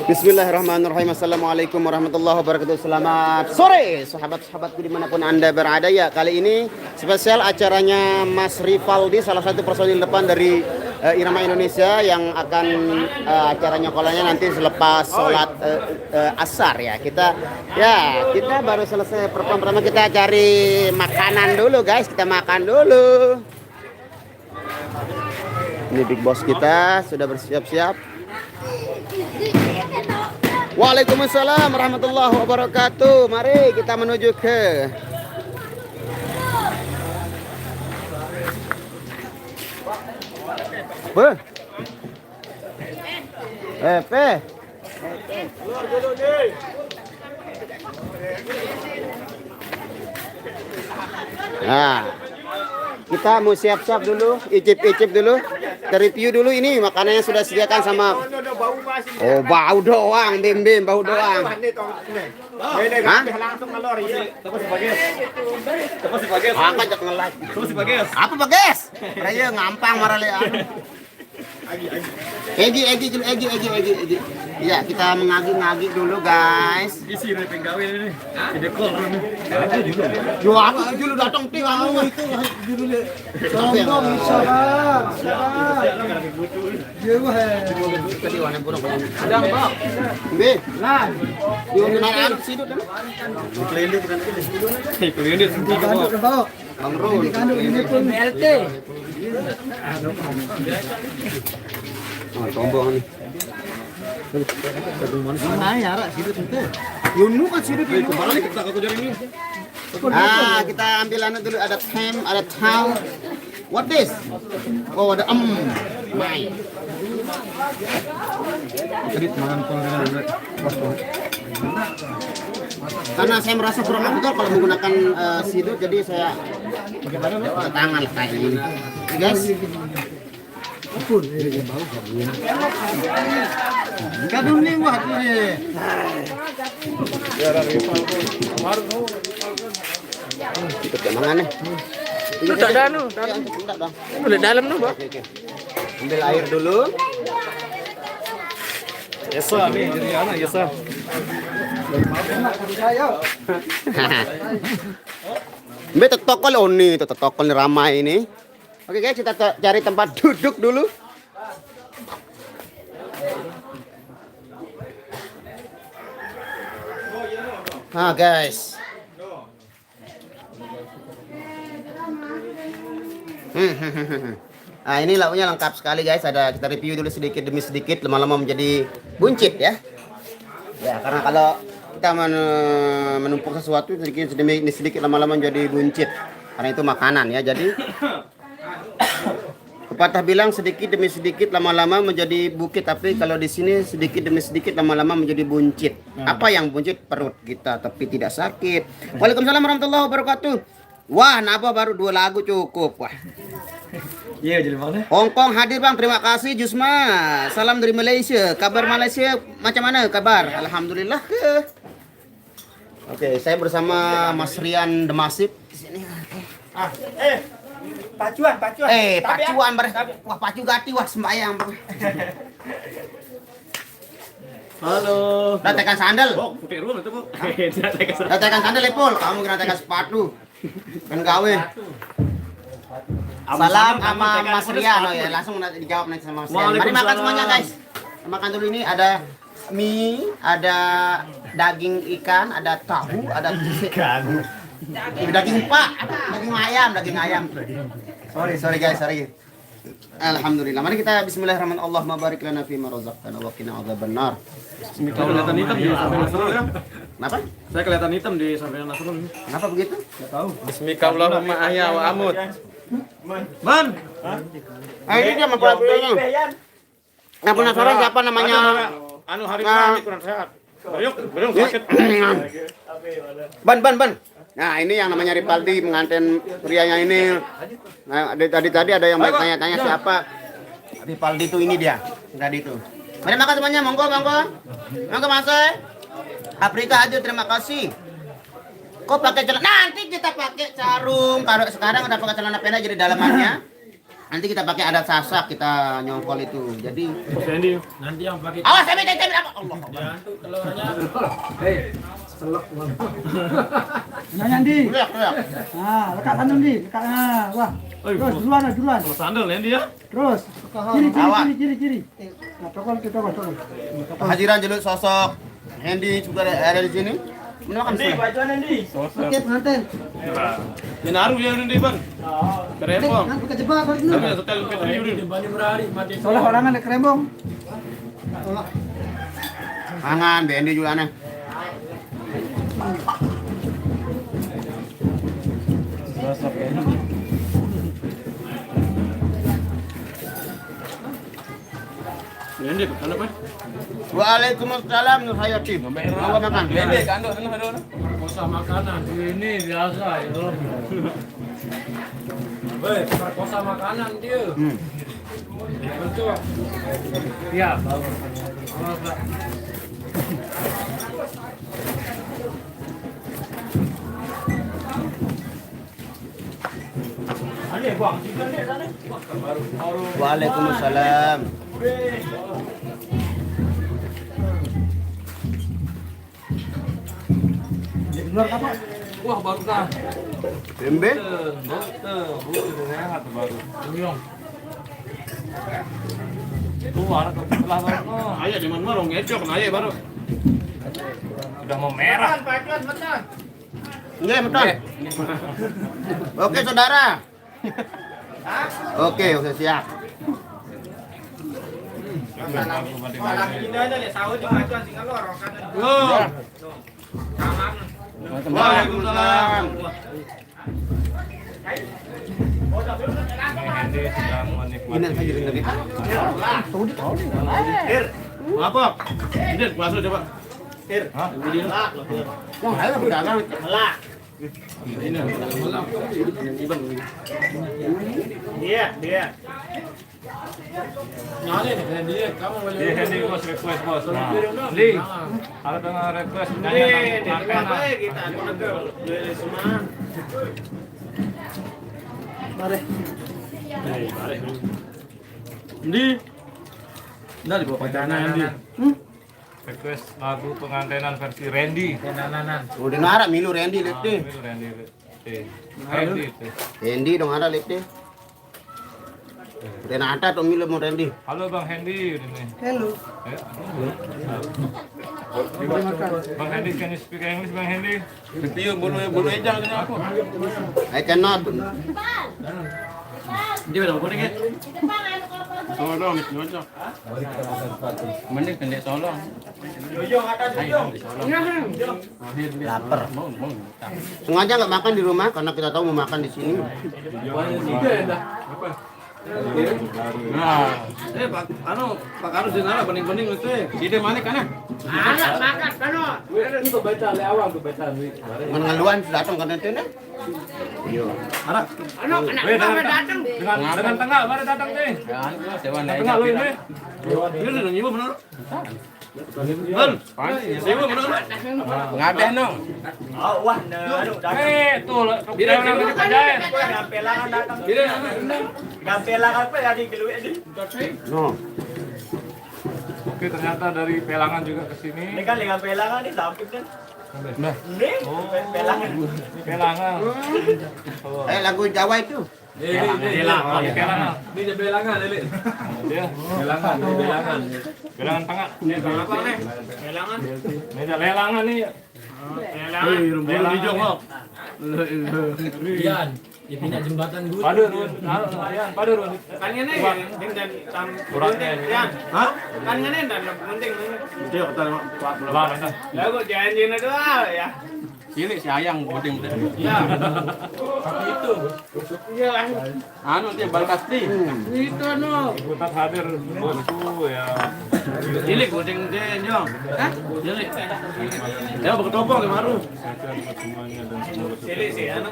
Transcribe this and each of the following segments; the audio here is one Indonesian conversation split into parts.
Bismillahirrahmanirrahim. Assalamualaikum warahmatullahi wabarakatuh. Selamat sore sahabat-sahabatku dimanapun anda berada ya. Kali ini spesial acaranya Mas Rivaldi, salah satu personil depan dari Irama Indonesia yang akan acaranya kolanya nanti selepas sholat asar ya. Kita baru selesai pertama kita cari makanan dulu guys. Kita makan dulu. Ini big boss kita sudah bersiap-siap. Waalaikumsalam warahmatullahi wabarakatuh. Mari kita menuju ke Nah, kita mau siap-siap dulu, icip-icip dulu, kita review dulu ini makanannya sudah disediakan sama. Oh, bau doang, bim bau doang. Hah? Angkat ngelas. Apa bages? Raya ngampang marale. Egi. Iya, kita mengagi-ngagi dulu, guys. Isi dari penggawe ini. Ide call ini. Yo, aku dulu datang ti kamu itu dulu. Tolong bisa, Bang. Yo, tadi warna burung. Sedang, Bang. Be, lah. Yo naik situ kan. Kelendek kan ini. Kelendek senti kok. Bang Rul. Ini pun BLT. Oh, tombong nih. Mana ya, Rak? Situ tente. Yunu kan situ Kembali kita ke jari ini. Kita ambil anu dulu, ada ham, ada tahu. What this? Oh, ada mai. Tadi makan dengan Karena saya merasa kurang afdol kalau menggunakan situ, jadi saya pakai tangan kayak ini. Oke, guys. Kadung nih buat ini. Ikut kemangan nih. Itu tak ada anu. Boleh dalam nu, Bang. Oke. Ambil air dulu. Yesa nih, jadi anak Yesa. Mbak tetokol oni, tetokol ramai ini. Oke guys, kita cari tempat duduk dulu. Nah guys. Nah ini lauknya lengkap sekali guys. Ada kita review dulu sedikit demi sedikit, lama-lama menjadi buncit ya. Ya karena kalau kita menumpuk sesuatu sedikit demi sedikit lama-lama menjadi buncit. Karena itu makanan ya. Jadi pepatah bilang sedikit demi sedikit lama-lama menjadi bukit, tapi kalau di sini sedikit demi sedikit lama-lama menjadi buncit. Apa yang buncit? Perut kita, tapi tidak sakit. Waalaikumsalam warahmatullahi wabarakatuh. Wah, napa baru 2 lagu cukup. Wah. Iya, jadi mana? Hongkong hadir Bang, terima kasih Jusma. Salam dari Malaysia. Kabar Malaysia macam mana kabar? Alhamdulillah. Oke, saya bersama Mas Rian Demasif di sini. Pacuan. Pacuan wah pacu gati wah sembayang. Halo. Udah tekan sandal. Oh, pakai rumah itu, Bu. Udah tekan sandal Ipul, kamu kena tekan sepatu. Kan gawe. Salam sama Mas Rian, oh ya, langsung dijawab nanti sama Mas Rian. Mari makan semuanya guys. Makan dulu ini ada mie, ada daging ikan, ada tahu, ada ikan. Daging pak, daging ayam. Sorry guys, sorry. Alhamdulillah. Mari kita bismillahirrahmanirrahim. Allahumma barik lana fi ma razaqtana wa qina adzabannar. Kau kelihatan hitam di samping Nasrul ya? Kenapa? Saya kelihatan hitam di samping Nasrul. Kenapa begitu? Enggak tahu. Bismillahirrahmanirrahim ahya wa amut. Man. Ini dia mempelajarinya. Yang penasaran siapa namanya? Anu hari ini kurang sehat. Beliau sakit. Ban. Nah ini yang namanya Rivaldi mengantin prianya ini. Nah tadi ada yang bertanya-tanya siapa Rivaldi itu, ini dia tadi itu. Mari makan semuanya, monggo Mas. Afrika hadir, terima kasih. Kok pakai celana? Nanti kita pakai sarung. Kalau sekarang udah pakai celana pendek jadi dalamannya Nanti kita pakai adat Sasak, kita nyongkol itu. Jadi Nanti yang pakai awas saya minta apa? Allah. jantung telurnya. Nanya di. Teriak, teriak. Nah, lekat tangan di. Lekat. Nah, wah. Terus duluan. Sandal ya dia. Terus. Ciri. Nah, tokol. Hadiran jelut sosok Hendy juga ada di sini. Menakan sih. Oke, pengantin. Menaruh ya ini bang. Kerembong. Kan buka jebak balik dulu. Tapi hotel Petri Di udah. Bani Berari mati. Soalnya orangan ada kerembong. Mangan, Hendy juga aneh. Ini kenapa? Waalaikumsalam Nur Hayati. Mau makan? Ini kandung ada. Perkosa makanan ini biasa ya. Woi, perkosa makanan dia. Betul. Iya, bagus. Waalaikumsalam. Luar apa? Wah, baru kan. Tembe? Ayah di mana lo ngecok ayah baru. Udah mau merah. Iya, betul. Oke, saudara. Oke, siap. Waalaikumsalam. Ini saja dari Apa? Ini masuk coba. Wah, ayo berdagang. Iya. Nyale nih dia, kamu boleh. Di Hendy bos request bos. Nah, Li. Li, ada dengan request nanya tentang makanan. Mari. Di. Nah di bawah pacarnya Di. Request lagu pengantinan versi Randy. Udah ngarap milu Randy lihat deh. Itu Randy. Randy itu. Randy dong ada lihat deh. Udah nata tuh milu mau Randy. Halo Bang Hendy ini. Hello. Eh, Bang Hendy, can you speak English Bang Hendy? Ketiung bulu ejang ini aku. I cannot. Dia udah kuning ya. Tolong nih nyocok. Mending kendek tolong. Lapar. Sengaja nggak makan di rumah karena kita tahu mau makan di sini. Nah, Pak, Pak Karus jenara bening-bening itu. Ide mana kana? Anak makan kano. Itu baca le awal tuh baca. Mengeluan datang kan nanti nih. Anak datang. Dengan tengah, mari datang nih. Tengah lu ini. Ini udah nyibu bener. Bang, nyibu bener. Ngadeh dong. Tuh, yang dikerjain. No. Oke, ternyata dari Pelangan juga ke sini. Ini kan dengan pelangan nih samping kan. Nah, Ini pelangan. Pelangan. Lagu Jawa itu. Pelangan. Ini belangan ini. Dia Belangan. Pelangan tengah. Apa nih? Pelangan. Meja lelangan nih. Belum hijau kok. Rian, di pindah jembatan dulu. Padu Run. Padu Run. Kan ini dan tam Uratnya ini. ya. Hah? Kan ini dan penting. Dia kata Lah, bentar. Lah kok janji doang ya. cilik si ayang boding. Ya. Tapi itu. Iya lah. Anu dia balkasti. Itu no. Ikutan hadir bosku ya. Cilik boding dia nyong. Hah? Cilik. Ya berketopong kemaru. Semuanya dan semoga Cilik sih anu.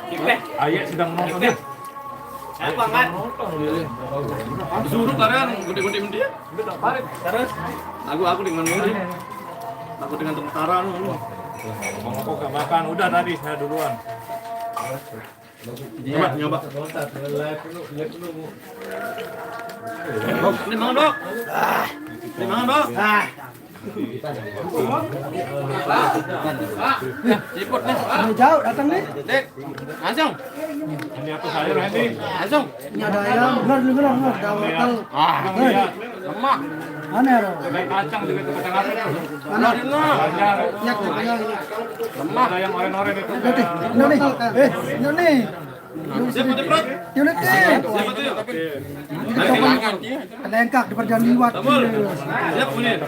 Cilik. Ayah sedang nonton ya. Apa kan? Disuruh karena gede-gede dia. Terus aku dengan muri. Aku dengan tentara lu. Bang aku gak makan, udah tadi saya duluan. Nyoba. Ini mangan, Dok. Ini mangan, Dok. Ciput nih. Ini jauh datang nih. Dek. Langsung. Ini aku sayur Hendy. Langsung. Ini ada ayam, benar, wortel. Lemah. Mana ya? Kayak kacang juga itu kacang apa itu? Mana? Banjar. Ya, ya. Lemah. Ada yang oren-oren itu. Ini nih. Ini nih. Siapa ceprot? Ini nih. Siapa tuh? Nanti makan. Ada yang kak di perjalanan liwat. Siap punya.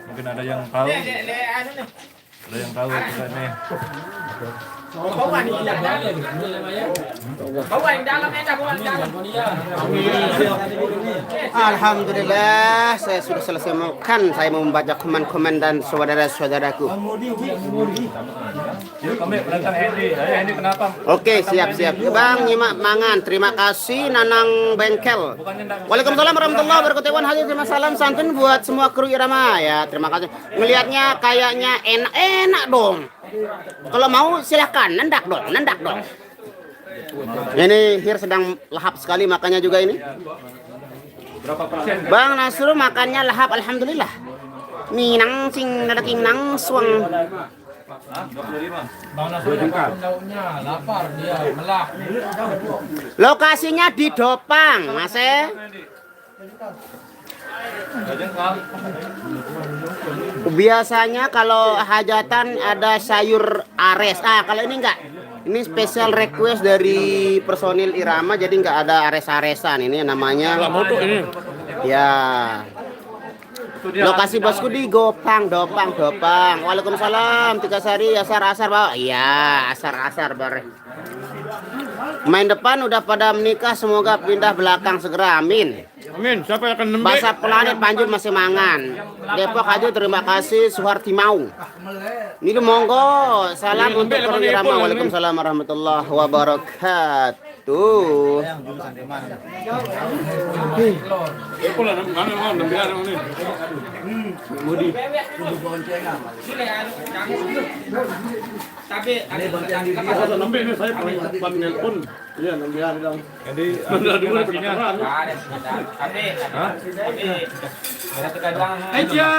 Mungkin ada yang tahu. Ada yang tahu kita nih. Alhamdulillah, saya sudah selesai makan. Saya mau membaca komen-komen dan saudara-saudaraku. Yuk kami belakang Hendy. Ayo Hendy kenapa? Oke, siap. Bang nyimak mangan. Terima kasih Nanang Bengkel. Waalaikumsalam warahmatullahi wabarakatuh. Hadir terima salam santun buat semua kru Irama ya. Terima kasih. Melihatnya kayaknya enak dong. Kalau mau silahkan nendak dong. Ini Hir sedang lahap sekali makannya juga ini. Berapa persen? Bang Nasrul makannya lahap alhamdulillah. Minang sing nadaking nang suang. 25. Bang Nasrul daunnya lapar dia melak. Lokasinya di Dopang, Mas. Biasanya kalau hajatan ada sayur ares. Kalau ini enggak. Ini spesial request dari personil Irama, jadi enggak ada ares-aresan. Ini namanya. Ya. Lokasi bosku di Dopang. Waalaikumsalam. Tigasari asar Pak. Iya, asar bare. Main depan udah pada menikah, semoga pindah belakang segera. Amin. Amin. Siapa yang akan nembe? Bahasa planet Panjur masih mangan. Depok aja terima kasih Suharti mau. Ini monggo. Salam untuk Kru Irama. Waalaikumsalam warahmatullahi wabarakatuh. Pula mana nembe ada ini. Mudi. Tapi Kalau nembe ini saya paling cepat nelpon. Iya, nembe ada dong. Jadi Benar dulu kakinya. tapi Aja.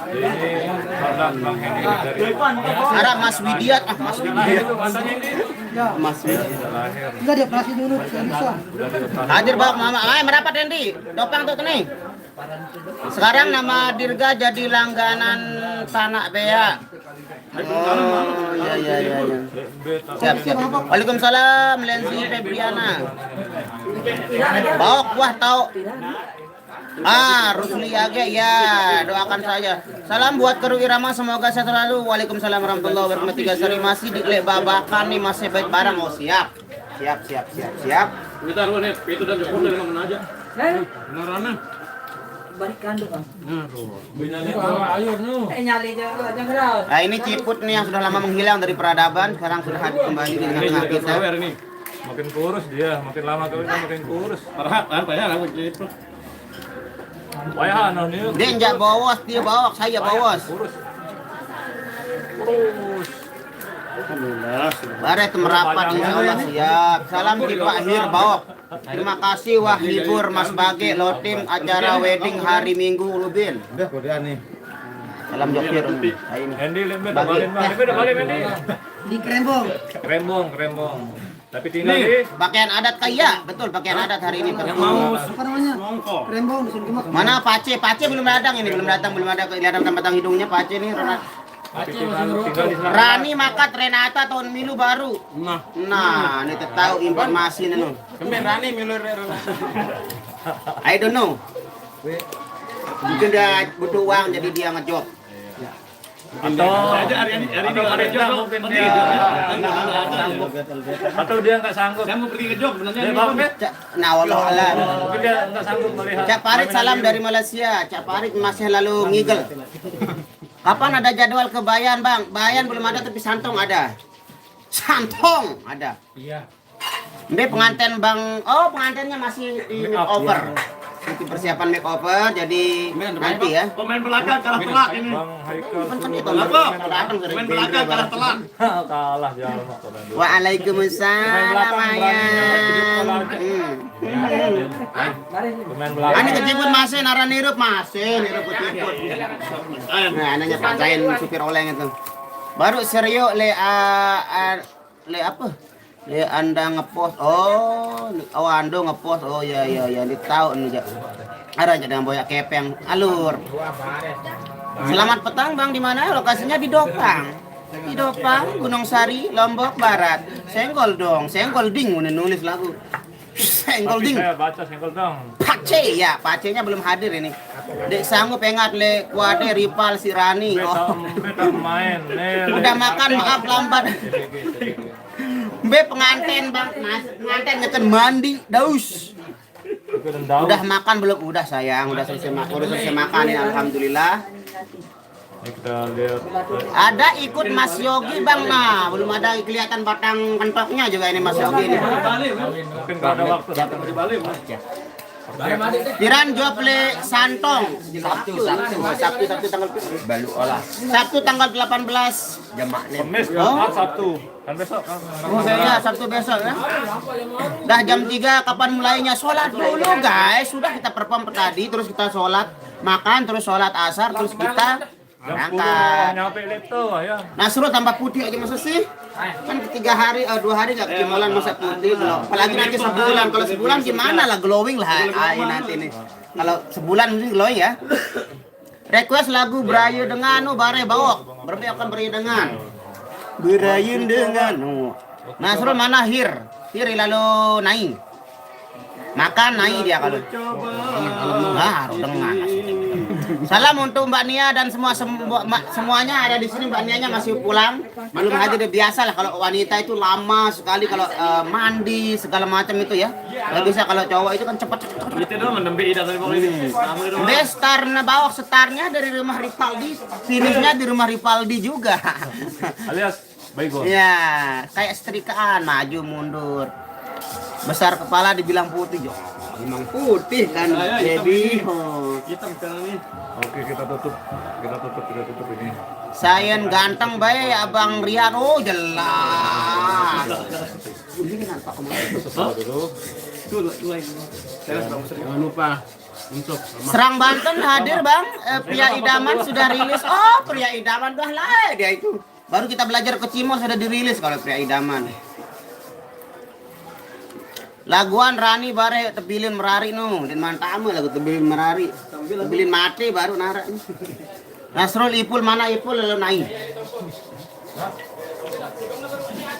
Ini produk Bang Hendy dari Ada Mas Widiat, Mas Widiat. itu mantannya ini. Mas Widiat. Lahir. Enggak dia operasi dulu, nggak bisa. Hadir Bang Mama. Merapat Hendy. Dopang tuh nih. Sekarang nama Dirga jadi langganan Tanah Bea. Oh, iya. Siap. Waalaikumsalam, Lensi Febriana. Baok wah tahu. Rusli Age ya, doakan saja. Salam buat Kru Irama, semoga sehat selalu. Waalaikumsalam warahmatullahi wabarakatuh. Tigasari masih di babakan nih, masih baik barang. Oh siap. Siap. Kita nih, itu dan jepun dari mana aja. Beneran. Nah ini Ciput nih yang sudah lama menghilang dari peradaban, sekarang sudah hadir kembali di tengah-tengah kita. Makin kurus dia, makin lama kawinnya makin kurus. Parah, ya aku Ciput. Wah, nih. Dia enggak bawas, dia bawak, saya bawas. Kurus. Alhamdulillah. Bare merapat insyaallah siap. Salam di Pak Hir Bawok. Terima kasih wah libur Mas Bage lotim acara wedding hari Minggu Ulubin. Udah godean nih. Salam Jokir. Nah, ini. Hendy lembet balik Hendy. Di Krembong. Krembong. Tapi tinggal di Pakaian adat kaya, betul pakaian adat hari ini. Yang mau Apa namanya? mongko. Krembong di sini Kemak. Mana Pace belum datang ini, belum ada kelihatan batang hidungnya Pace nih. tinggal di sana. Rani Makat Renata tahun milu baru. Nah, ini tahu informasi nih. Kemben Rani milur. I don't know. Mungkin dia butuh uang jadi dia ngejob. Atau dia nggak sanggup. Saya mau pergi ke job sebenarnya. Nah, wallahu alam. Mungkin dia nggak sanggup melihat. Cak Parit salam dari Malaysia. Cak Parit masih lalu ngigel. Kapan ada jadwal ke Bayan, Bang? Bayan belum ada tapi Santong ada. Santong ada. Iya. Ini pengantin Bang. Oh, pengantinnya masih di over. Itu persiapan makeover, jadi nanti ya. Pemain belakang kalah telak ini. Bang Haikal Kan suruh itu Apa? datang dari Pemain belakang kalah telak. kalah jalan kok. Waalaikumsalam ayang. Pemain belakang. Ani keciput masih nara nirup nirup keciput. Nah, nanya Pak Zain supir oleng itu. Baru Seryo le apa? Le Anda ngepost. Oh Ando ngepost. Oh ya di tahu nih. Ada dengan boyak kepeng alur. Selamat petang Bang, di mana? Lokasinya di Dopang. Di Dopang, Gunung Sari, Lombok Barat. Senggol dong, senggol ding nulis lagu. Senggol ding. Saya baca senggol dong. Pace ya, Pace-nya belum hadir ini. Dek sanggup pengat le kuade rival si Rani. Beta main. Udah makan maaf lambat. Be pengantin Bang, Mas. Pengantin ngeten mandi, daus. Udah makan belum? Udah sayang, udah selesai makan ya, alhamdulillah. Ini kita lihat. Ada ikut Mas Yogi Bang, nah belum ada kelihatan batang kentoknya juga ini Mas Yogi ini. Mungkin kalau ada waktu datang di Bali. Tiran Jople Santong Sabtu tanggal balu olah. Sabtu tanggal 18 jemaah. Kamis, Jumat, Sabtu. Kan besok kan. Oh ya, Sabtu besok ya. Dah jam 3 kapan mulainya? Sholat dulu guys. Sudah kita perform tadi, terus kita sholat, makan, terus sholat asar, terus kita Jam 10 berangkat. nyampe laptop ya. Nasrul tambah putih aja masa sih? Kan 3 hari, 2 hari nggak kecimulan masa putih. Apalagi nanti sebulan. Kalau sebulan gimana lah, glowing lah nanti nih. Kalau sebulan mesti glowing ya. Request lagu Berayu dengan Bare Bawok. Berarti akan berayu dengan. Berayu dengan. Nasrul mana Hir lalu naik. Makan naik dia kalau. Harus dengan. Salam untuk Mbak Nia dan semuanya ada di sini. Mbak Nianya masih pulang, belum hadir. Biasa lah kalau wanita itu lama sekali kalau mandi segala macam itu ya. Nggak bisa kalau cowok itu kan cepat. Itu doang menembe idah dari bawah ini. Bestarnya bawah setarnya dari rumah Ripaldi, finishnya di rumah Ripaldi juga. Alias Baygon. Ya, kayak setrikaan maju mundur. Besar kepala dibilang putih, Jo. Memang putih kan, jadi Hitam sekarang nih. Oke, kita tutup ini. Sayen ganteng bae Abang Rian. Oh, jelas. Ini kenapa kemarin? Jangan lupa untuk Serang Banten hadir Bang. Pria Idaman sudah rilis. Oh, Pria Idaman dah lah dia itu. Baru kita belajar ke Cimol sudah dirilis kalau Pria Idaman. Laguan Rani bare tebilin merari nu, dan mantamu lagu tebilin merari. Tebilin mati baru narak. Nasrul Ipul mana Ipul lalu naik.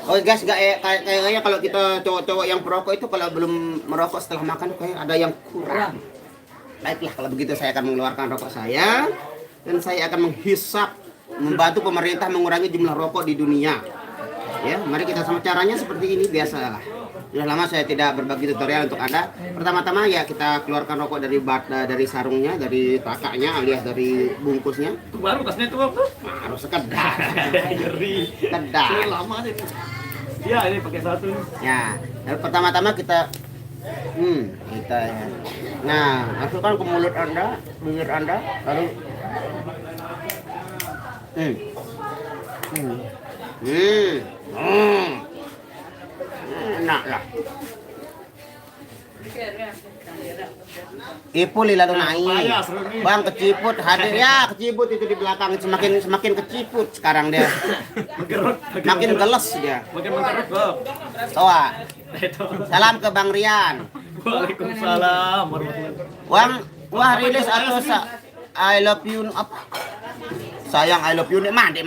Oh guys, kayaknya kalau kita cowok-cowok yang perokok itu kalau belum merokok setelah makan kayak ada yang kurang. Baiklah kalau begitu saya akan mengeluarkan rokok saya dan saya akan menghisap, membantu pemerintah mengurangi jumlah rokok di dunia. Ya, mari kita sama caranya seperti ini biasalah. Sudah lama saya tidak berbagi tutorial untuk Anda. Pertama-tama ya kita keluarkan rokok dari sarungnya, dari takaknya alias dari bungkusnya. itu baru tasnya itu apa? Harus sekedar. Ngeri. Sekedar. Lama deh. Iya, ini pakai satu. Ya, dan pertama-tama kita kita ya. Nah, masukkan ke mulut Anda, bibir Anda, lalu enak lah. Ipul lalu naik. Bang keciput hadir ya, keciput itu di belakang semakin keciput sekarang dia. Makin geles dia. Makin mengkerut, Bang. Toa. Salam ke Bang Rian. Waalaikumsalam warahmatullahi. Wah rilis atau I love you apa? Sayang I love you mandi.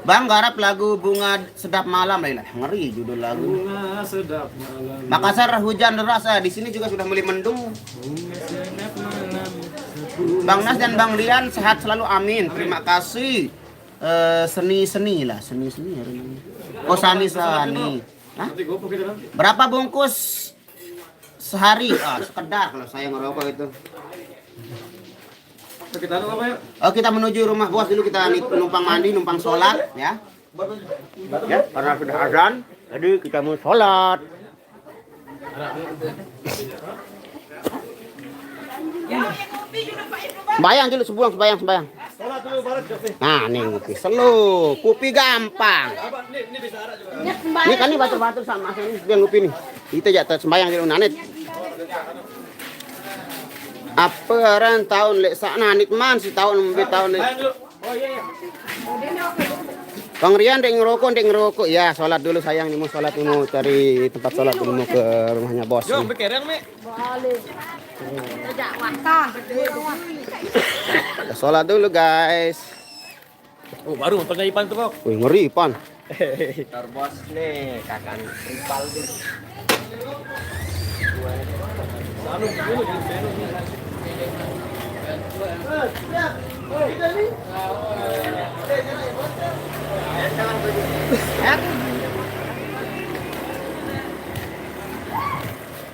Bang garap lagu Bunga Sedap Malam lah. Ngeri judul lagu. Bunga sedap malam. Makassar hujan deras, di sini juga sudah mulai mendung. Bunga sedap malam. Bang Nas dan Bang Rian sehat selalu amin. Terima kasih. Seni hari ini. Oh sani. Hah? Nanti gopok kita nanti. Berapa bungkus sehari? Sekedar kalau saya ngerokok itu. Kita tahu apa ya? Oh kita menuju rumah bos dulu, kita numpang mandi, numpang sholat ya. Ya karena sudah azan, jadi kita mau sholat. Sembayang dulu sebulan sembayang. Nah, nih kopi selo, kopi gampang. Ini kan nih batur-batur sama ini dia kopi nih. Kita jatuh sembayang dulu nanit. Apa ran tahun lek sak nanit man si tahun lebih tahun lek. Bang Rian dek ngerokok. Ya, sholat dulu sayang, nih mau sholat dulu cari tempat sholat dulu mau ke rumahnya bos. Jom berkerang, Mek. Ya, sholat dulu guys. Oh, baru motornya Ipan tuh, Bang. Wih, ngeri Pan. Bos nih, kakak rival dulu.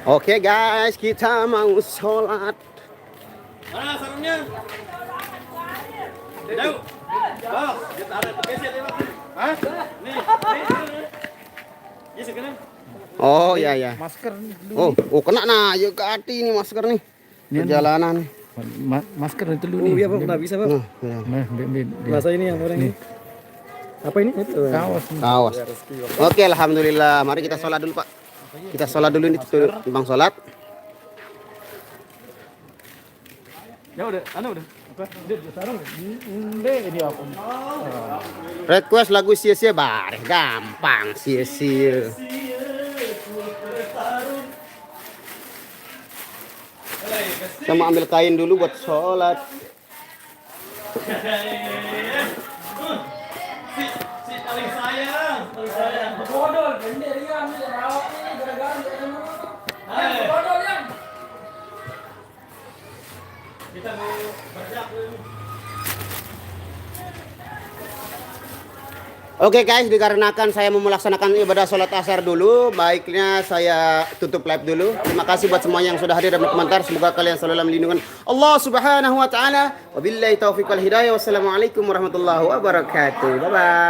Oke guys, kita mau sholat. Mana sarungnya? Jauh. Bang, kita ada keset ya, Bang. Hah? Nih. Yes, kena. Oh ya. Masker Oh kena nah, yuk ke hati nih masker nih. Perjalanan. masker itu dulu nih. Oh iya, Bang, enggak bisa, Bang. Nah, Masa ini yang orang ini. Apa ini? Itu. kaos. Oke, alhamdulillah. Mari kita sholat dulu, Pak. Kita sholat dulu nih, timbang sholat. Ya udah, udah. Apa? Ini apa? Request lagu sia-sia bareh, gampang sia-sia. Saya mau ambil kain dulu buat sholat. Si paling sayang. Bodoh, bener dia ambil rawat ini gara-gara dia. Bodoh dia. Kita mau berjak dulu. Oke guys, dikarenakan saya mau melaksanakan ibadah sholat asar dulu, baiknya saya tutup live dulu. Terima kasih buat semuanya yang sudah hadir dan berkomentar. Semoga kalian selalu dalam lindungan Allah Subhanahu wa taala. Wabillahi taufiq wal hidayah. Wassalamualaikum warahmatullahi wabarakatuh. Bye bye.